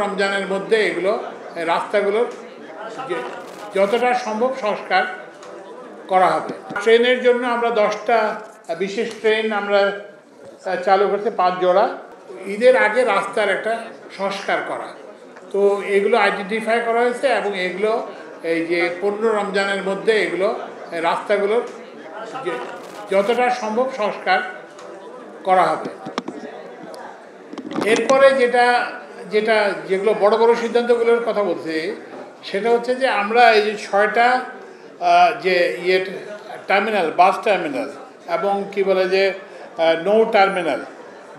রমজানের মধ্যে এগুলো রাস্তাগুলোর যতটা সম্ভব সংস্কার করা হবে। ট্রেনের জন্য আমরা 10টা বিশেষ ট্রেন আমরা চালু করতে 5 জোড়া। ঈদের আগে রাস্তার একটা সংস্কার করা, তো এগুলো আইডেন্টিফাই করা হয়েছে এবং এগুলো এই যে 15 রমজানের মধ্যে এগুলো রাস্তাগুলোর যতটা সম্ভব সংস্কার করা হবে। এরপরে যেগুলো বড় বড় সিদ্ধান্তগুলোর কথা বলছি সেটা হচ্ছে যে আমরা এই যে 6টা যে টার্মিনাল, বাস টার্মিনাল এবং কি বলে যে নৌ টার্মিনাল,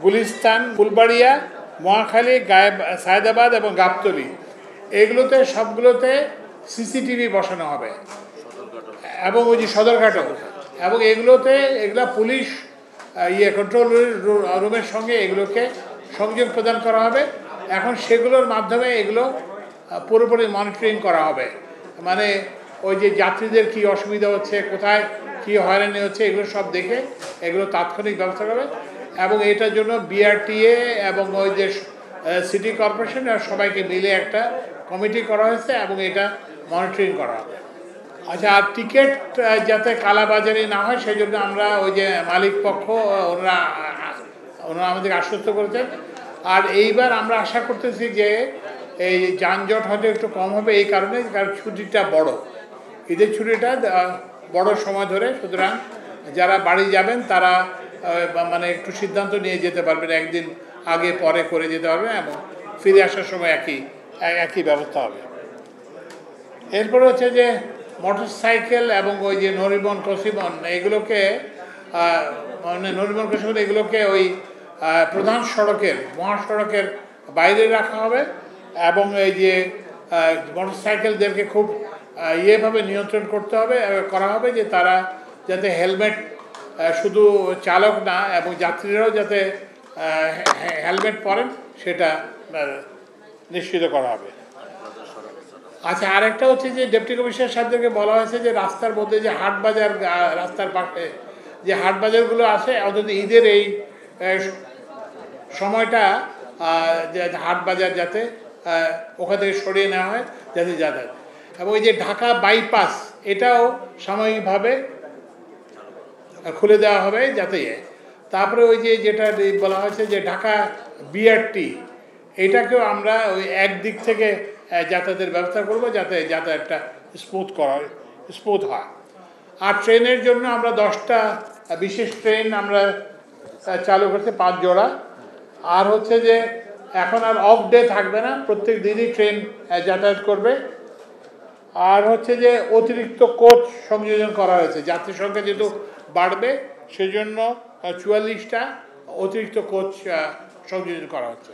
গুলিস্তান, ফুলবাড়িয়া, মহাখালী, সায়দাবাদ এবং গাবতলী, এগুলোতে সবগুলোতে সিসিটিভি বসানো হবে এবং ওই যে সদরঘাটও, এবং এগুলা পুলিশ কন্ট্রোল রুমের সঙ্গে এগুলোকে সংযোগ প্রদান করা হবে। এখন সেগুলোর মাধ্যমে এগুলো পুরোপুরি মনিটরিং করা হবে, মানে ওই যে যাত্রীদের কি অসুবিধা হচ্ছে, কোথায় কি হয়রানি হচ্ছে, এগুলো সব দেখে এগুলো তাৎক্ষণিক ব্যবস্থা করবে। এবং এটার জন্য বিআরটিএ এবং ওই যে সিটি কর্পোরেশন সবাইকে মিলে একটা কমিটি করা হয়েছে এবং এটা মনিটরিং করা হবে। আচ্ছা, আর টিকিট যাতে কালাবাজারি না হয় সেই জন্য আমরা ওই যে মালিক পক্ষ ওনারা আমাদের আশ্বস্ত করেছেন। আর এইবার আমরা আশা করতেছি যে এই যানজট হয়তো একটু কম হবে, এই কারণ ছুটিটা বড়, ঈদের ছুটিটা বড় সময় ধরে, সুতরাং যারা বাড়ি যাবেন তারা মানে একটু সিদ্ধান্ত নিয়ে যেতে পারবেন, একদিন আগে পরে করে যেতে পারবেন এবং ফিরে আসার সময় একই ব্যবস্থা হবে। এরপরে হচ্ছে যে মোটরসাইকেল এবং ওই যে নরিবন কসিবন এগুলোকে মানে নরিবন কসিবন এগুলোকে ওই প্রধান সড়কের, মহাসড়কের বাইরে রাখা হবে এবং এই যে মোটরসাইকেলদেরকে খুব ইয়েভাবে নিয়ন্ত্রণ করা হবে যে তারা যাতে হেলমেট, শুধু চালক না এবং যাত্রীরাও যাতে হেলমেট পরেন সেটা নিশ্চিত করা হবে। আচ্ছা, আরেকটা হচ্ছে যে ডেপুটি কমিশনার সাহেবদেরকে বলা হয়েছে যে রাস্তার মধ্যে যে হাট বাজার, রাস্তার পাশে যে হাট বাজারগুলো আছে অন্তত ঈদের এই সময়টা হাট বাজার যাতে ওখান থেকে সরিয়ে নেওয়া হয় যাতে যাতায়াত, এবং ওই যে ঢাকা বাইপাস এটাও সাময়িকভাবে খুলে দেওয়া হবে যাতে। তারপরে ওই যে যেটা বলা হয়েছে যে ঢাকা বিআরটি, এটাকেও আমরা ওই একদিক থেকে যাতায়াতের ব্যবস্থা করব যাতে যাতায়াতটা স্মুথ হয়। আর ট্রেনের জন্য আমরা 10টা বিশেষ ট্রেন আমরা চালু করতে 5 জোড়া। আর হচ্ছে যে এখন আর অফ ডে থাকবে না, প্রত্যেক দিনই ট্রেন যাতায়াত করবে। আর হচ্ছে যে অতিরিক্ত কোচ সংযোজন করা হয়েছে, যাত্রী সংখ্যা যেহেতু বাড়বে সেজন্য 44টা অতিরিক্ত কোচ সংযোজন করা হচ্ছে।